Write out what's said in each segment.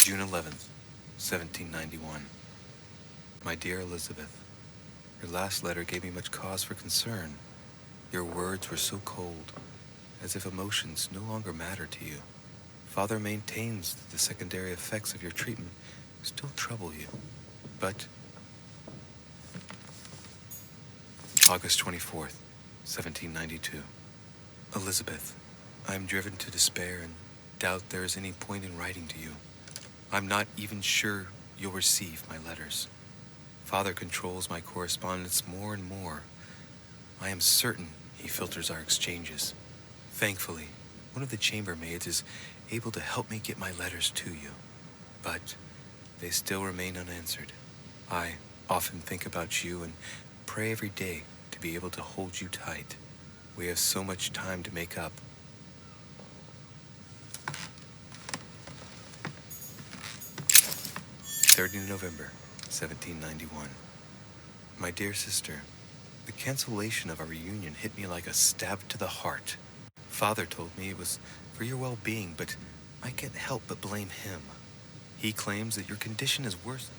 June 11th, 1791. My dear Elizabeth, your last letter gave me much cause for concern. Your words were so cold, as if emotions no longer matter to you. Father maintains that the secondary effects of your treatment still trouble you, but... August 24th, 1792. Elizabeth, I am driven to despair and doubt there is any point in writing to you. I'm not even sure you'll receive my letters. Father controls my correspondence more and more. I am certain he filters our exchanges. Thankfully, one of the chambermaids is able to help me get my letters to you, but they still remain unanswered. I often think about you and pray every day to be able to hold you tight. We have so much time to make up. November 1791. My dear sister, the cancellation of our reunion hit me like a stab to the heart. Father told me it was for your well-being, but I can't help but blame him. He claims that your condition is worse.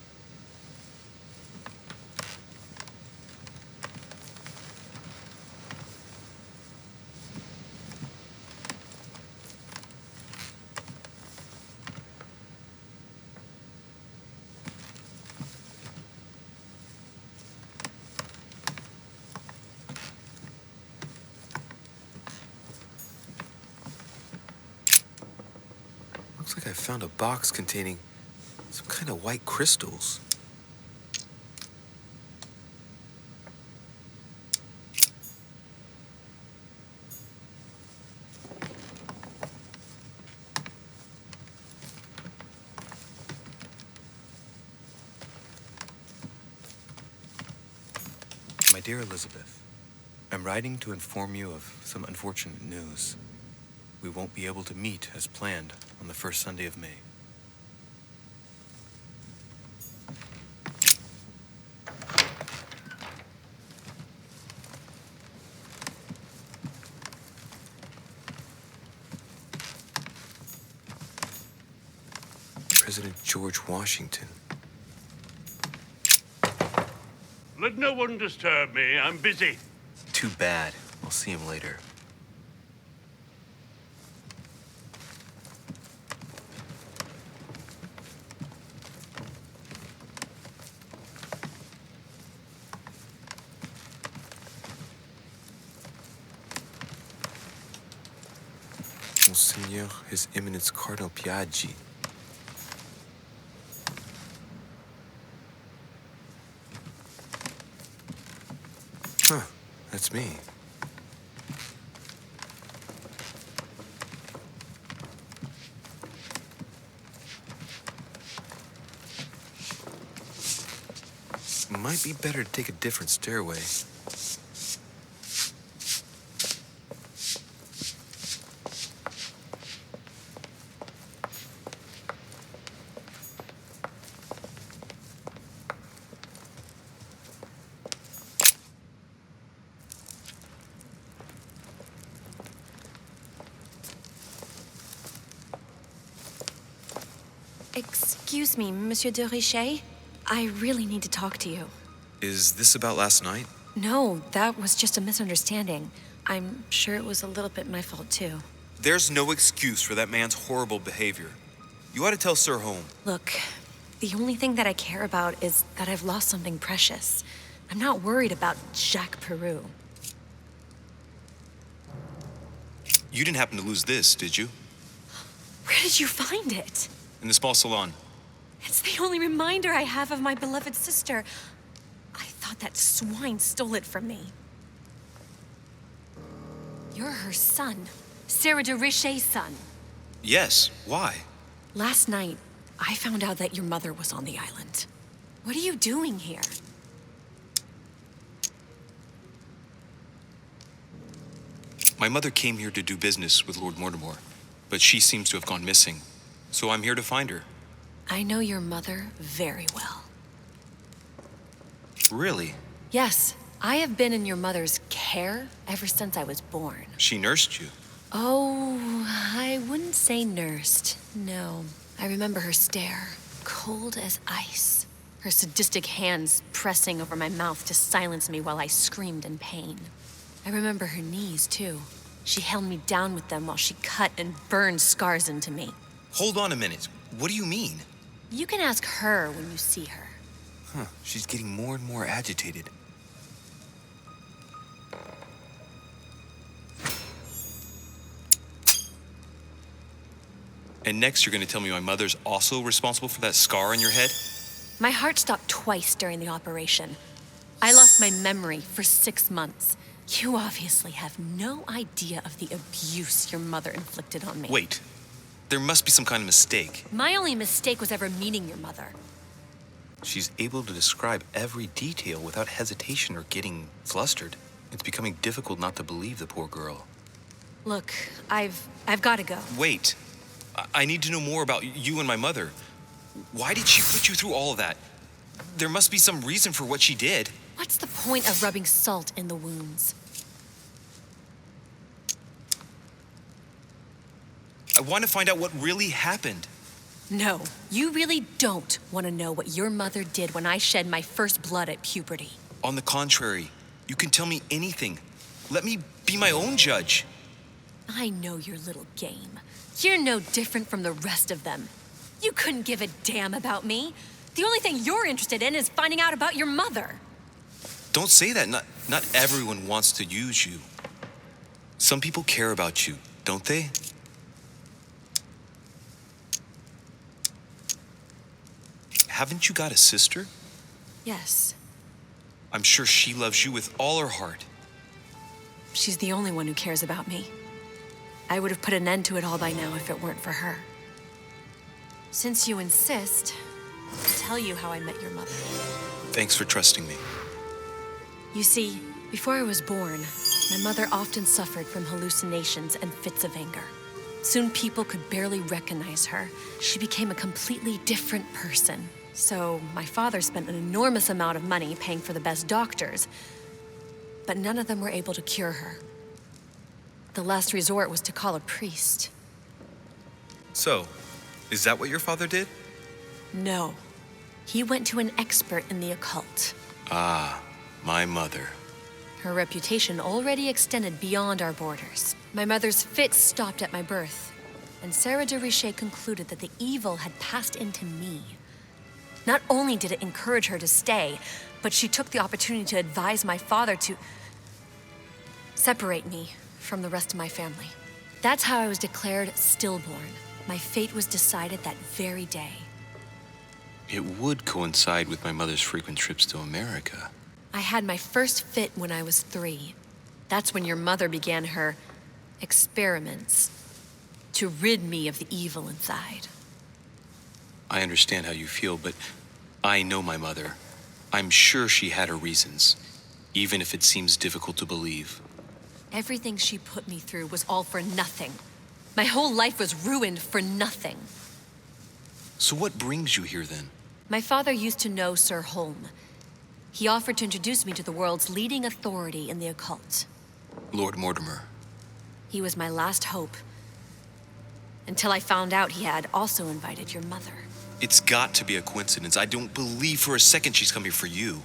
Looks like I found a box containing some kind of white crystals. My dear Elizabeth, I'm writing to inform you of some unfortunate news. We won't be able to meet as planned on the first Sunday of May. President George Washington. Let no one disturb me. I'm busy. Too bad. I'll see him later. Monseigneur, His Eminence Cardinal Piaggi. Huh, that's me. Might be better to take a different stairway. Excuse me, Monsieur de Richet. I really need to talk to you. Is this about last night? No, that was just a misunderstanding. I'm sure it was a little bit my fault, too. There's no excuse for that man's horrible behavior. You ought to tell Sir Home. Look, the only thing that I care about is that I've lost something precious. I'm not worried about Jacques Peru. You didn't happen to lose this, did you? Where did you find it? In the small salon. It's the only reminder I have of my beloved sister. I thought that swine stole it from me. You're her son. Sarah de Richet's son. Yes, why? Last night, I found out that your mother was on the island. What are you doing here? My mother came here to do business with Lord Mortimer, but she seems to have gone missing. So I'm here to find her. I know your mother very well. Really? Yes, I have been in your mother's care ever since I was born. She nursed you? Oh, I wouldn't say nursed, no. I remember her stare, cold as ice. Her sadistic hands pressing over my mouth to silence me while I screamed in pain. I remember her knees, too. She held me down with them while she cut and burned scars into me. Hold on a minute. What do you mean? You can ask her when you see her. Huh, she's getting more and more agitated. And next you're gonna tell me my mother's also responsible for that scar on your head? My heart stopped twice during the operation. I lost my memory for 6 months. You obviously have no idea of the abuse your mother inflicted on me. Wait, there must be some kind of mistake. My only mistake was ever meeting your mother. She's able to describe every detail without hesitation or getting flustered. It's becoming difficult not to believe the poor girl. Look, I've got to go. Wait, I need to know more about you and my mother. Why did she put you through all of that? There must be some reason for what she did. What's the point of rubbing salt in the wounds? I want to find out what really happened. No, you really don't want to know what your mother did when I shed my first blood at puberty. On the contrary, you can tell me anything. Let me be my own judge. I know your little game. You're no different from the rest of them. You couldn't give a damn about me. The only thing you're interested in is finding out about your mother. Don't say that. Not everyone wants to use you. Some people care about you, don't they? Haven't you got a sister? Yes. I'm sure she loves you with all her heart. She's the only one who cares about me. I would have put an end to it all by now if it weren't for her. Since you insist, I'll tell you how I met your mother. Thanks for trusting me. You see, before I was born, my mother often suffered from hallucinations and fits of anger. Soon people could barely recognize her. She became a completely different person. So my father spent an enormous amount of money paying for the best doctors, but none of them were able to cure her. The last resort was to call a priest. So, is that what your father did? No. He went to an expert in the occult. Ah, my mother. Her reputation already extended beyond our borders. My mother's fits stopped at my birth, and Sarah de Richet concluded that the evil had passed into me. Not only did it encourage her to stay, but she took the opportunity to advise my father to separate me from the rest of my family. That's how I was declared stillborn. My fate was decided that very day. It would coincide with my mother's frequent trips to America. I had my first fit when I was 3. That's when your mother began her experiments to rid me of the evil inside. I understand how you feel, but I know my mother. I'm sure she had her reasons, even if it seems difficult to believe. Everything she put me through was all for nothing. My whole life was ruined for nothing. So what brings you here then? My father used to know Sir Holm. He offered to introduce me to the world's leading authority in the occult. Lord Mortimer. He was my last hope, until I found out he had also invited your mother. It's got to be a coincidence. I don't believe for a second she's come here for you.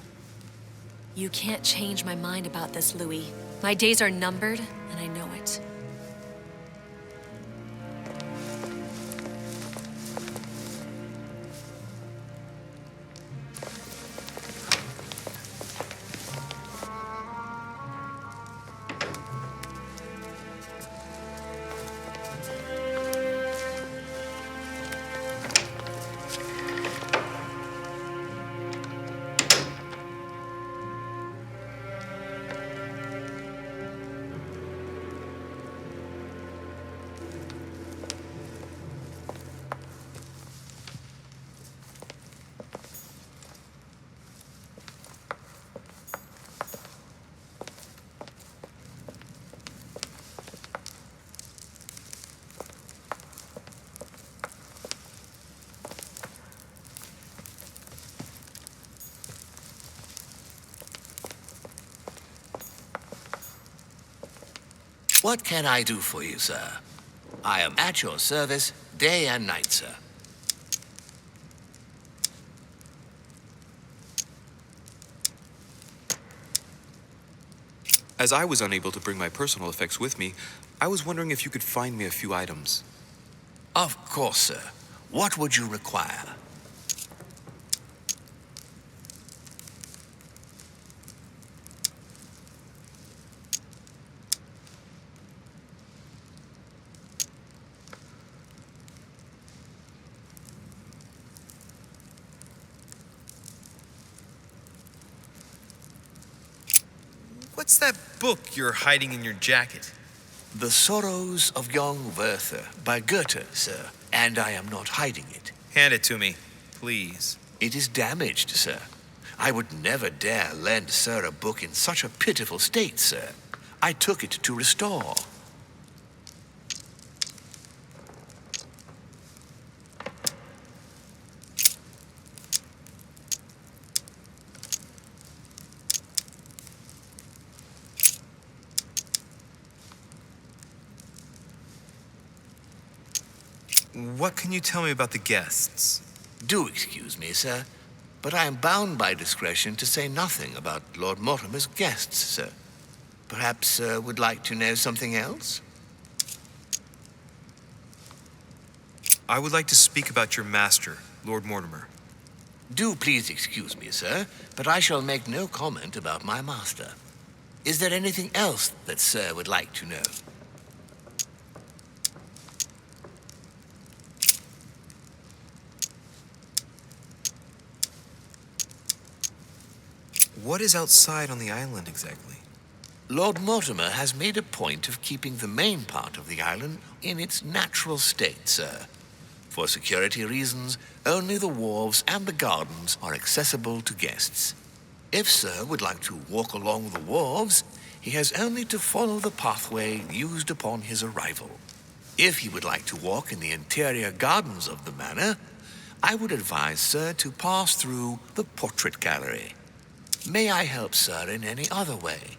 You can't change my mind about this, Louis. My days are numbered, and I know it. What can I do for you, sir? I am at your service day and night, sir. As I was unable to bring my personal effects with me, I was wondering if you could find me a few items. Of course, sir. What would you require? What's that book you're hiding in your jacket? The Sorrows of Young Werther by Goethe, sir, and I am not hiding it. Hand it to me, please. It is damaged, sir. I would never dare lend sir a book in such a pitiful state, sir. I took it to restore. What can you tell me about the guests? Do excuse me, sir, but I am bound by discretion to say nothing about Lord Mortimer's guests, sir. Perhaps sir would like to know something else? I would like to speak about your master, Lord Mortimer. Do please excuse me, sir, but I shall make no comment about my master. Is there anything else that sir would like to know? What is outside on the island exactly? Lord Mortimer has made a point of keeping the main part of the island in its natural state, sir. For security reasons, only the wharves and the gardens are accessible to guests. If sir would like to walk along the wharves, he has only to follow the pathway used upon his arrival. If he would like to walk in the interior gardens of the manor, I would advise sir to pass through the portrait gallery. May I help sir in any other way?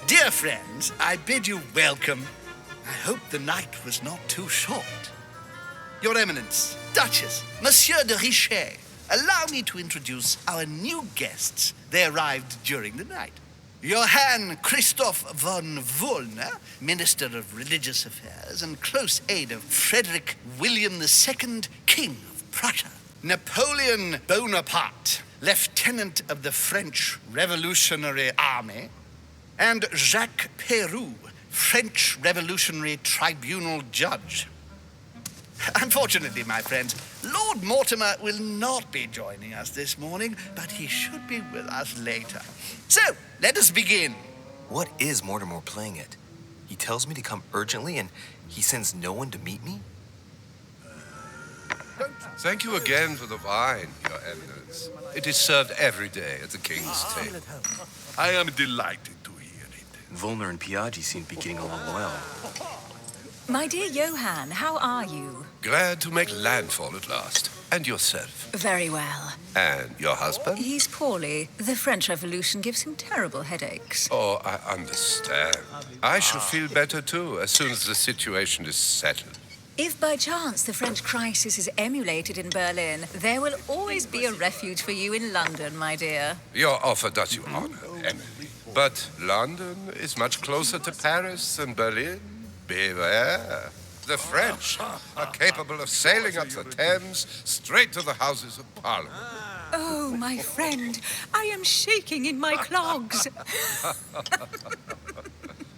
Dear friends, I bid you welcome. I hope the night was not too short. Your Eminence, Duchess, Monsieur de Richet, allow me to introduce our new guests. They arrived during the night. Johann Christoph von Wollner, Minister of Religious Affairs and close aide of Frederick William II, King of Prussia. Napoleon Bonaparte, Lieutenant of the French Revolutionary Army. And Jacques Peroux, French Revolutionary Tribunal Judge. Unfortunately, my friends, Lord Mortimer will not be joining us this morning, but he should be with us later. So, let us begin. What is Mortimer playing at? He tells me to come urgently and he sends no one to meet me? Thank you again for the wine, Your Eminence. It is served every day at the King's table. I am delighted to hear it. Volner and Piaggi seem to be getting along well. My dear Johann, how are you? Glad to make landfall at last. And yourself? Very well. And your husband? He's poorly. The French Revolution gives him terrible headaches. Oh, I understand. I shall feel better too, as soon as the situation is settled. If by chance the French crisis is emulated in Berlin, there will always be a refuge for you in London, my dear. Your offer does you honor, Emily. But London is much closer to Paris than Berlin. Beware. The French are capable of sailing up the Thames straight to the Houses of Parliament. Oh, my friend, I am shaking in my clogs.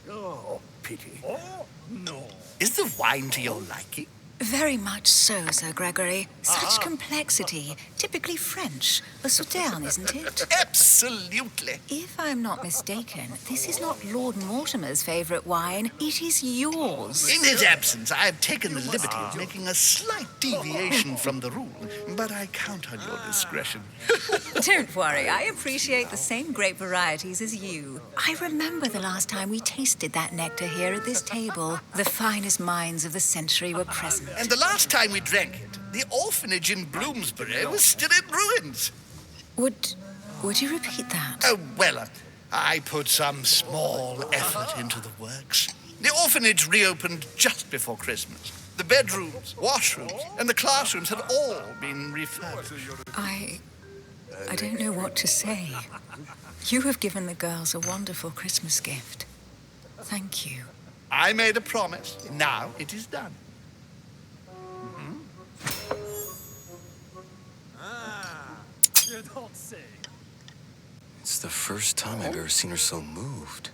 Oh, pity. Oh, no. Is the wine to your liking? Very much so, Sir Gregory. Such complexity. Typically French. A Sauterne, isn't it? Absolutely. If I'm not mistaken, this is not Lord Mortimer's favourite wine. It is yours. In his absence, I have taken the liberty of making a slight deviation from the rule, but I count on your discretion. Don't worry, I appreciate the same grape varieties as you. I remember the last time we tasted that nectar here at this table. The finest minds of the century were present. And the last time we drank it, the orphanage in Bloomsbury was still in ruins. Would you repeat that? Oh, well, I put some small effort into the works. The orphanage reopened just before Christmas. The bedrooms, washrooms, and the classrooms had all been refurbished. I don't know what to say. You have given the girls a wonderful Christmas gift. Thank you. I made a promise. Now it is done. It's the first time I've ever seen her so moved.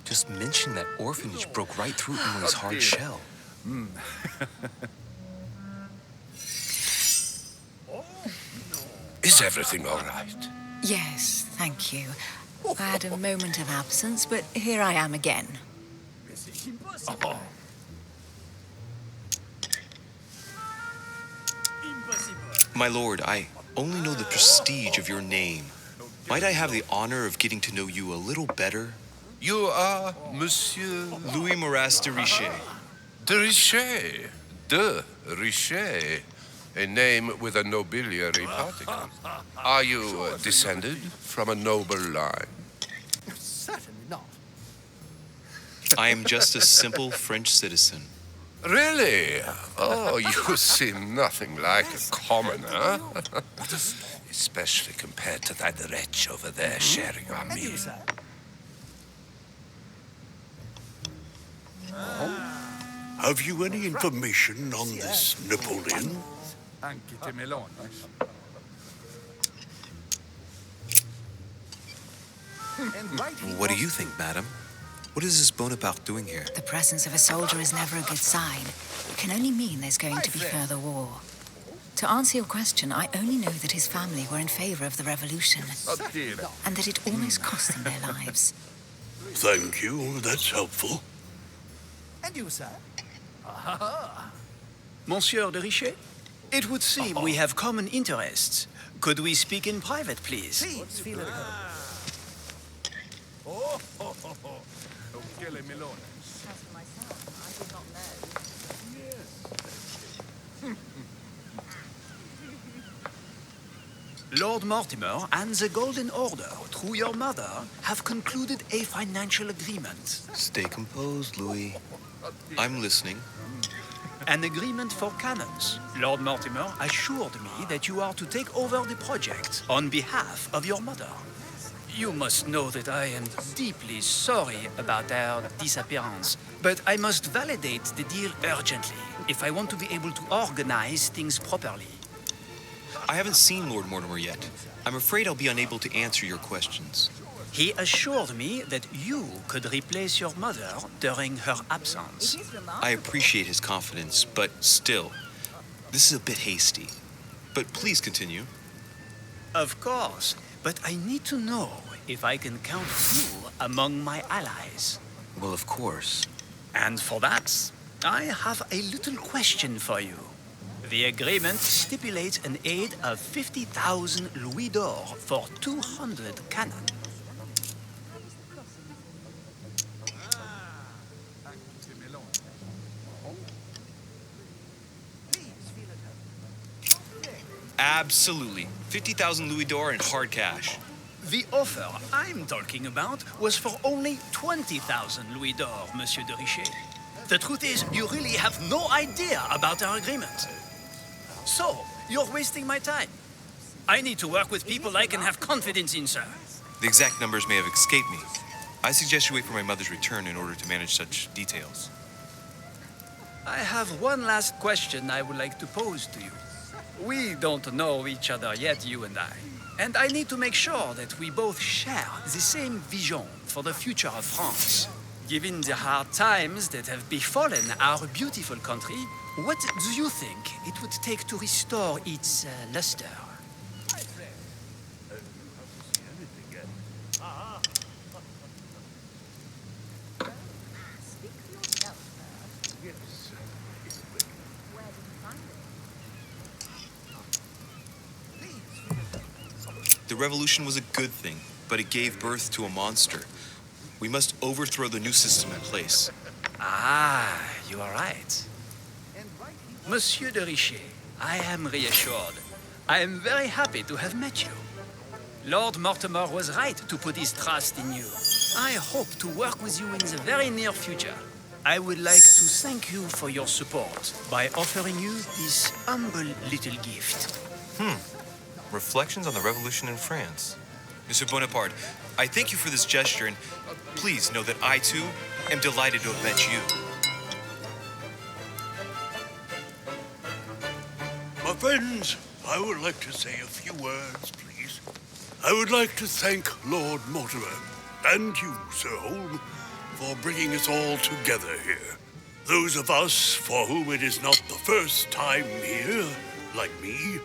Just mentioning that orphanage broke right through Emily's hard shell. Is everything all right? Yes, thank you. I had a moment of absence, but here I am again. My lord, I only know the prestige of your name. Might I have the honor of getting to know you a little better? You are Monsieur Louis Moras de Richet. de Richet. De Richet. A name with a nobiliary particle. Are you descended from a noble line? Certainly not. I am just a simple French citizen. Really? Oh, you seem nothing like a commoner. Especially compared to that wretch over there sharing our meal. Have you any information on this Napoleon? What do you think, madam? What is this Bonaparte doing here? The presence of a soldier is never a good sign. It can only mean there's going to be further war. To answer your question, I only know that his family were in favor of the revolution, and that it almost cost them their lives. Thank you, that's helpful. And you, sir? Monsieur de Richet, it would seem we have common interests. Could we speak in private, please? Please, feel it. Lord Mortimer and the Golden Order, through your mother, have concluded a financial agreement. Stay composed, Louis. I'm listening. An agreement for cannons. Lord Mortimer assured me that you are to take over the project on behalf of your mother. You must know that I am deeply sorry about their disappearance, but I must validate the deal urgently if I want to be able to organize things properly. I haven't seen Lord Mortimer yet. I'm afraid I'll be unable to answer your questions. He assured me that you could replace your mother during her absence. I appreciate his confidence, but still, this is a bit hasty. But please continue. Of course, but I need to know if I can count you among my allies. Well, of course. And for that, I have a little question for you. The agreement stipulates an aid of 50,000 louis d'or for 200 cannon. Absolutely. 50,000 louis d'or in hard cash. The offer I'm talking about was for only 20,000 louis d'or, Monsieur de Richet. The truth is, you really have no idea about our agreement. So, you're wasting my time. I need to work with people I can have confidence in, sir. The exact numbers may have escaped me. I suggest you wait for my mother's return in order to manage such details. I have one last question I would like to pose to you. We don't know each other yet, you and I. And I need to make sure that we both share the same vision for the future of France. Given the hard times that have befallen our beautiful country, what do you think it would take to restore its luster? The revolution was a good thing, but it gave birth to a monster. We must overthrow the new system in place. Ah, you are right. Monsieur de Richet, I am reassured. I am very happy to have met you. Lord Mortimer was right to put his trust in you. I hope to work with you in the very near future. I would like to thank you for your support by offering you this humble little gift. Reflections on the revolution in France. Monsieur Bonaparte, I thank you for this gesture, and please know that I, too, am delighted to have met you. My friends, I would like to say a few words, please. I would like to thank Lord Mortimer and you, Sir Holm, for bringing us all together here. Those of us for whom it is not the first time here, like me,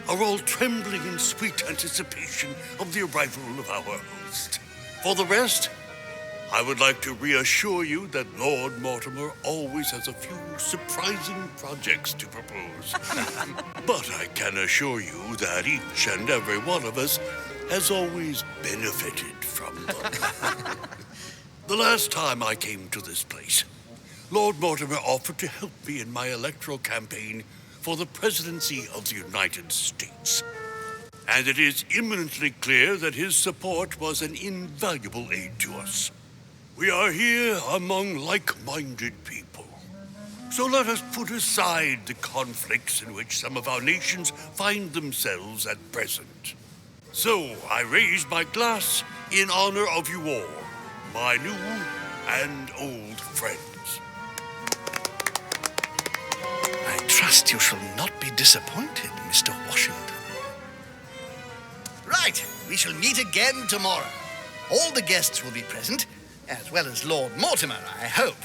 are all trembling in sweet anticipation of the arrival of our host. For the rest, I would like to reassure you that Lord Mortimer always has a few surprising projects to propose. But I can assure you that each and every one of us has always benefited from them. The last time I came to this place, Lord Mortimer offered to help me in my electoral campaign for the presidency of the United States. And it is imminently clear that his support was an invaluable aid to us. We are here among like-minded people. So let us put aside the conflicts in which some of our nations find themselves at present. So I raise my glass in honor of you all, my new and old friends. I trust you shall not be disappointed, Mr. Washington. Right, we shall meet again tomorrow. All the guests will be present, as well as Lord Mortimer, I hope.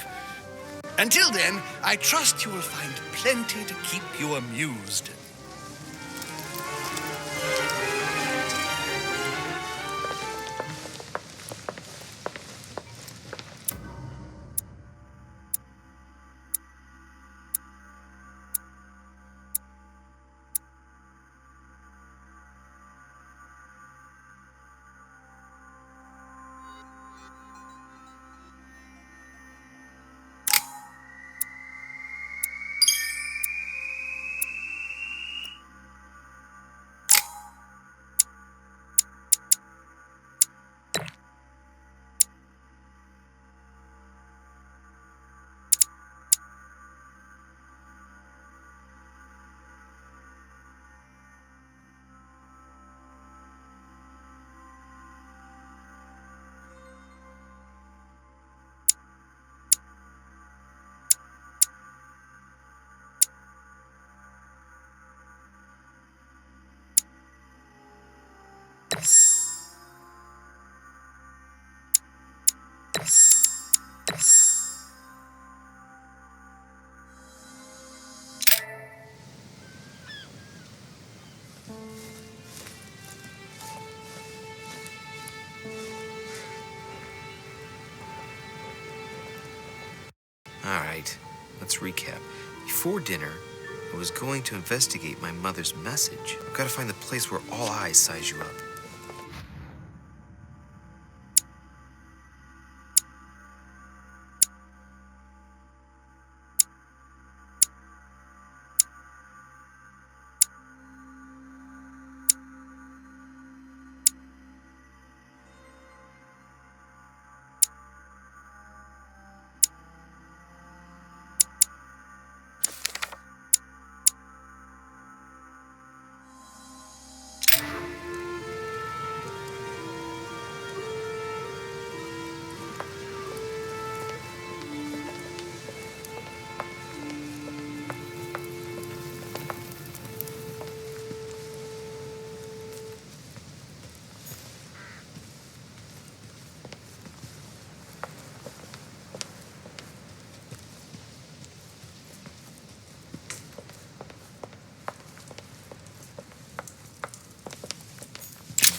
Until then, I trust you will find plenty to keep you amused. Alright, let's recap. Before dinner, I was going to investigate my mother's message. I've got to find the place where all eyes size you up.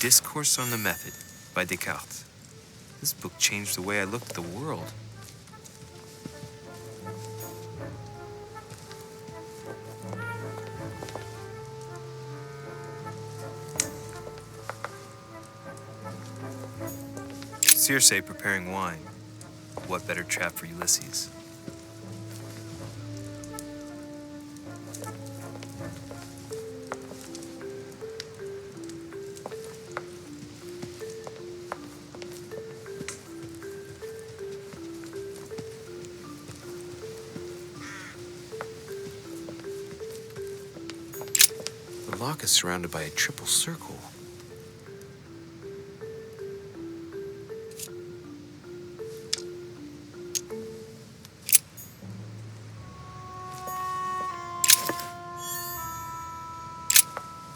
Discourse on the Method by Descartes. This book changed the way I looked at the world. Circe preparing wine. What better trap for Ulysses? The lock is surrounded by a triple circle.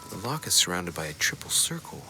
The lock is surrounded by a triple circle.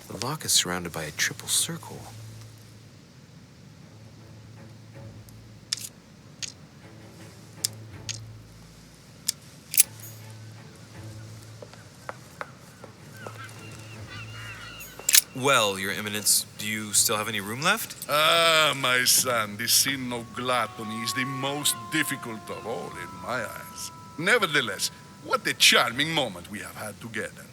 The lock is surrounded by a triple circle. Well, Your Eminence, do you still have any room left? Ah, my son, the sin of gluttony is the most difficult of all in my eyes. Nevertheless, what a charming moment we have had together.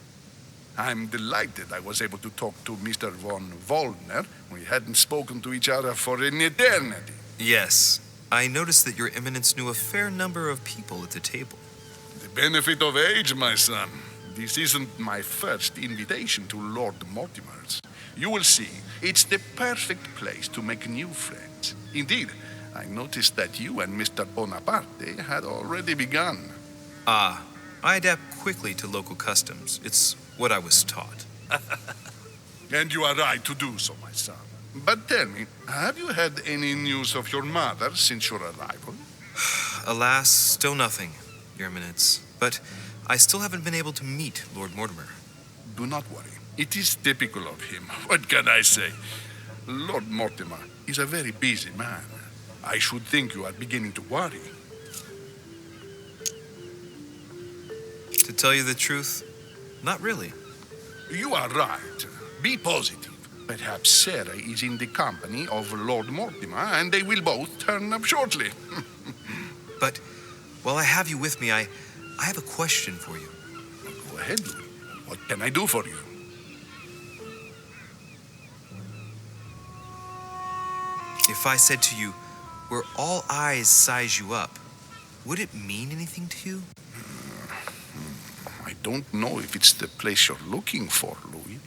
I'm delighted I was able to talk to Mr. von Waldner. We hadn't spoken to each other for an eternity. Yes. I noticed that Your Eminence knew a fair number of people at the table. The benefit of age, my son. This isn't my first invitation to Lord Mortimer's. You will see, it's the perfect place to make new friends. Indeed, I noticed that you and Mr. Bonaparte had already begun. Ah, I adapt quickly to local customs. It's what I was taught. And you are right to do so, my son. But tell me, have you had any news of your mother since your arrival? Alas, still nothing, Your Eminence. But I still haven't been able to meet Lord Mortimer. Do not worry. It is typical of him. What can I say? Lord Mortimer is a very busy man. I should think you are beginning to worry. To tell you the truth, not really. You are right. Be positive. Perhaps Sarah is in the company of Lord Mortimer, and they will both turn up shortly. But while I have you with me, I have a question for you. Go ahead. What can I do for you? If I said to you, where all eyes size you up, would it mean anything to you? I don't know if it's the place you're looking for, Louis,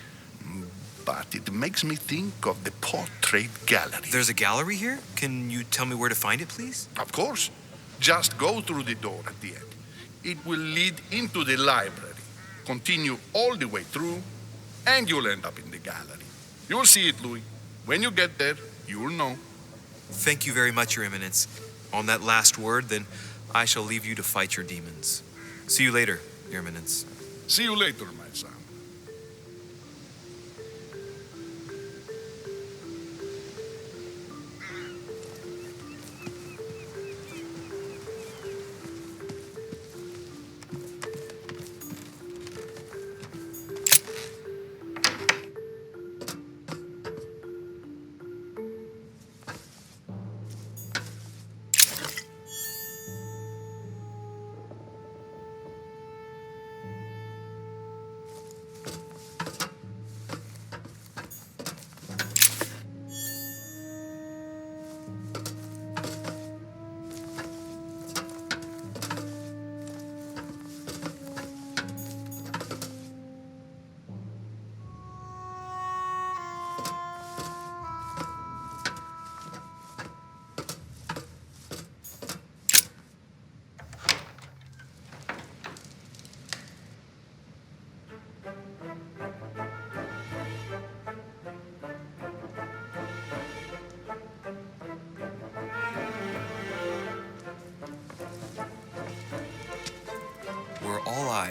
but it makes me think of the portrait gallery. There's a gallery here? Can you tell me where to find it, please? Of course. Just go through the door at the end. It will lead into the library. Continue all the way through, and you'll end up in the gallery. You'll see it, Louis. When you get there, you'll know. Thank you very much, Your Eminence. On that last word, then, I shall leave you to fight your demons. See you later, Your Eminence. See you later, my son.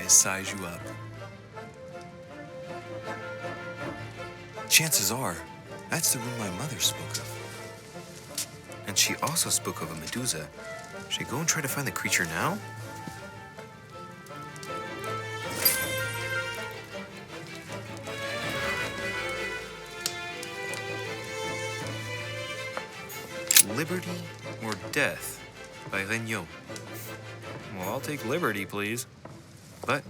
to size you up. Chances are, that's the room my mother spoke of. And she also spoke of a Medusa. Should I go and try to find the creature now? Liberty or Death by Regnault. Well, I'll take liberty, please. But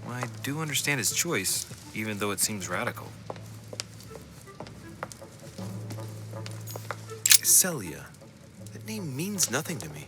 I do understand his choice, even though it seems radical. Celia. That name means nothing to me.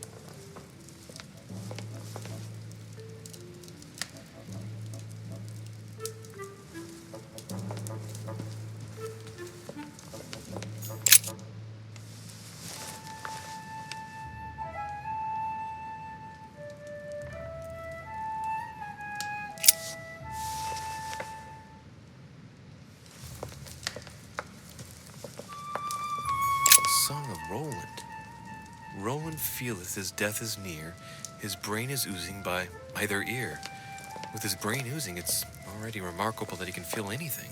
Song of Roland. Roland feeleth his death is near, his brain is oozing by either ear. With his brain oozing, it's already remarkable that he can feel anything.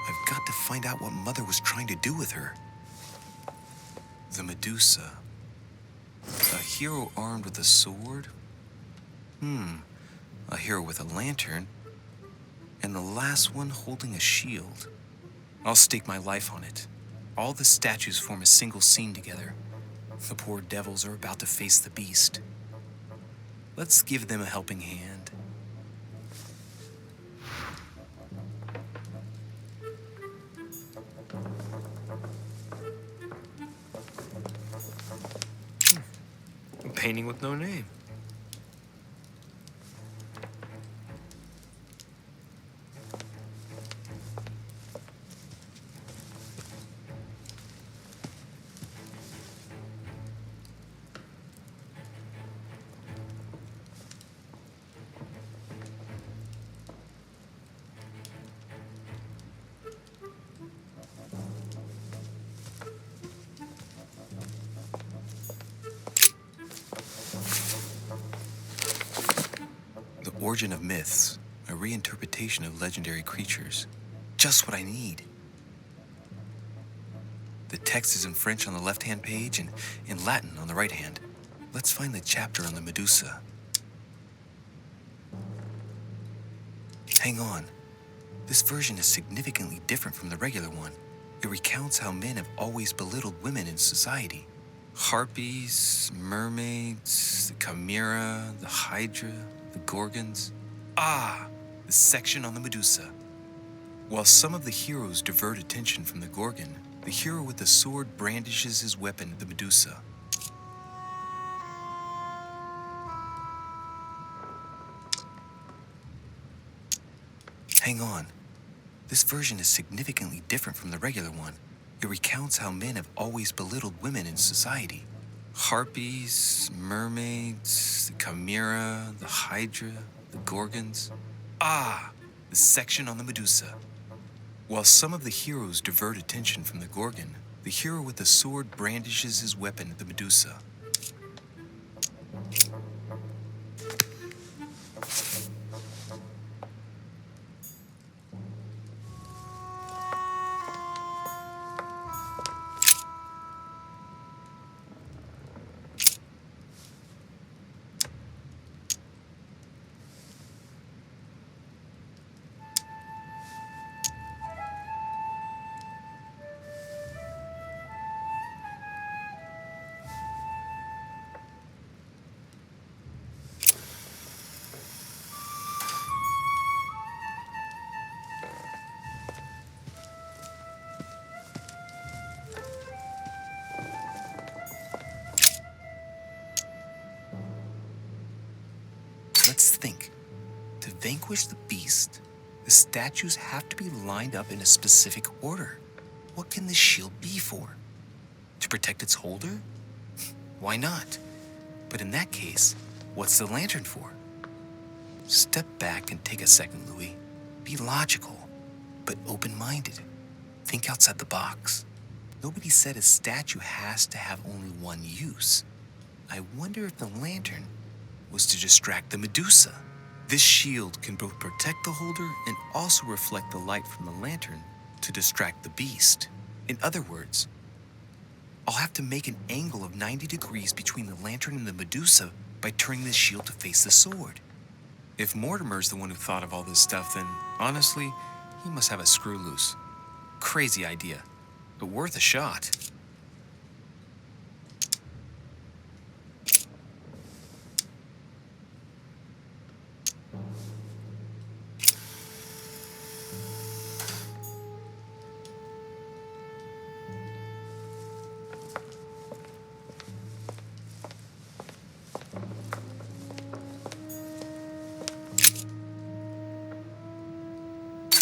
I've got to find out what Mother was trying to do with her. The Medusa. A hero armed with a sword? A hero with a lantern. And the last one holding a shield. I'll stake my life on it. All the statues form a single scene together. The poor devils are about to face the beast. Let's give them a helping hand. A painting with no name. Origin of myths, a reinterpretation of legendary creatures. Just what I need. The text is in French on the left-hand page and in Latin on the right hand. Let's find the chapter on the Medusa. Hang on. This version is significantly different from the regular one. It recounts how men have always belittled women in society. Harpies, mermaids, the chimera, the hydra, the gorgons. The section on the Medusa. While some of the heroes divert attention from the gorgon, the hero with the sword brandishes his weapon at the Medusa. Hang on. This version is significantly different from the regular one. It recounts how men have always belittled women in society. Harpies, mermaids, the chimera, the hydra, the gorgons. The section on the Medusa. While some of the heroes divert attention from the gorgon, the hero with the sword brandishes his weapon at the Medusa. vanquish the beast, the statues have to be lined up in a specific order. What can this shield be for? To protect its holder? Why not? But in that case, what's the lantern for? Step back and take a second, Louis. Be logical, but open-minded. Think outside the box. Nobody said a statue has to have only one use. I wonder if the lantern was to distract the Medusa. This shield can both protect the holder and also reflect the light from the lantern to distract the beast. In other words, I'll have to make an angle of 90 degrees between the lantern and the Medusa by turning the shield to face the sword. If Mortimer's the one who thought of all this stuff, then honestly, he must have a screw loose. Crazy idea, but worth a shot.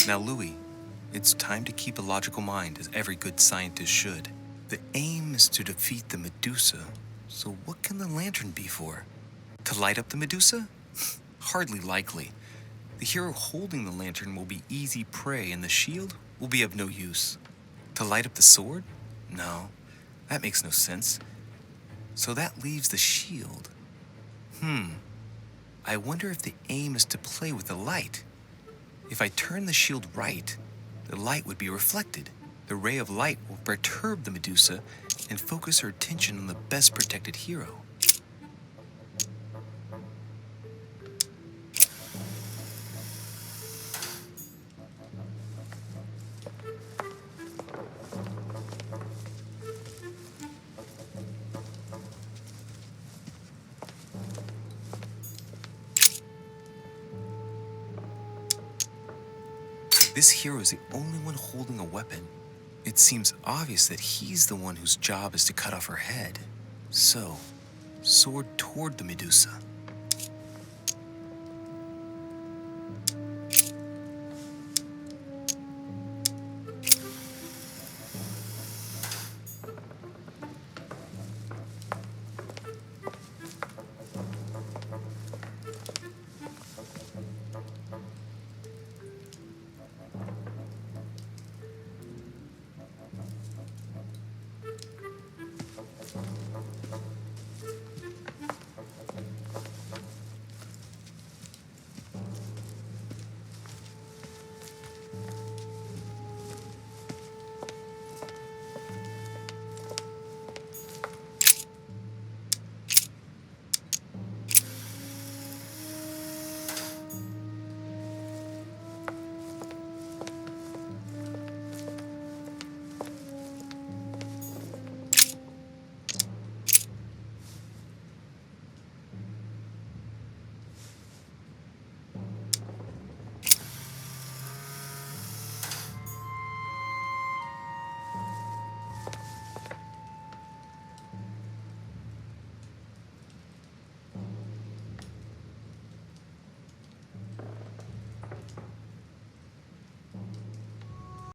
Now, Louis, it's time to keep a logical mind, as every good scientist should. The aim is to defeat the Medusa, so what can the lantern be for? To light up the Medusa? Hardly likely. The hero holding the lantern will be easy prey, and the shield will be of no use. To light up the sword? No, that makes no sense. So that leaves the shield. I wonder if the aim is to play with the light. If I turn the shield right, the light would be reflected. The ray of light will perturb the Medusa and focus her attention on the best protected hero. This hero is the only one holding a weapon. It seems obvious that he's the one whose job is to cut off her head. So, sword toward the Medusa.